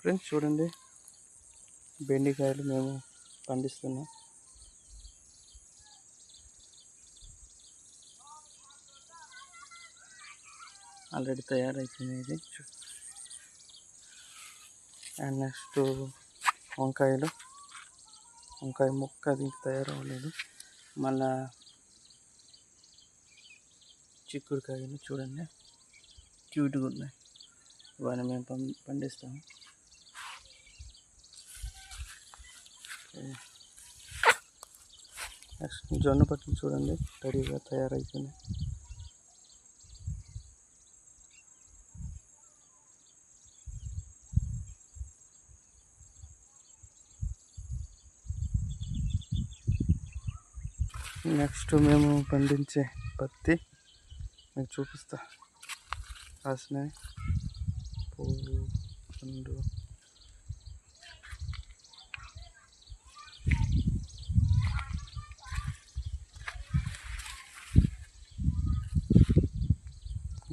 Friends చూడండి, బెండికాయలు మేము పండిస్తున్నాం. ఆల్రెడీ తయారైపోయింది ఇది. అండ్ నెక్స్ట్ వంకాయ ముక్క అది తయారవ్వలేదు. మళ్ళా చిక్కుడుకాయలు చూడండి క్యూట్గా ఉన్నాయి. ఇవన్నీ మేము పండిస్తాము. నెక్స్ట్ జొన్న పట్టులు చూడండి రెడీగా తయారైపోయినాయి. నెక్స్ట్ మేము పండించే పత్తి మీకు చూపిస్తా. కాసినాయి పువ్వు పండు.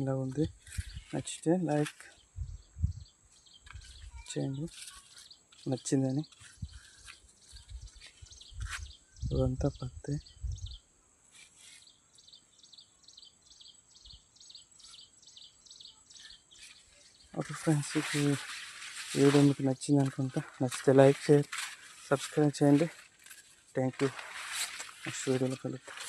ఇలా ఉంది. నచ్చితే లైక్ చేయండి నచ్చిందని. ఇదంతా పత్తి. ఓకే ఫ్రెండ్స్, ఈ వీడియో మీకు నచ్చింది అనుకుంటా. నచ్చితే లైక్ షేర్ సబ్స్క్రైబ్ చేయండి. Thank you. నెక్స్ట్ వీడియోలో కలుద్దాం.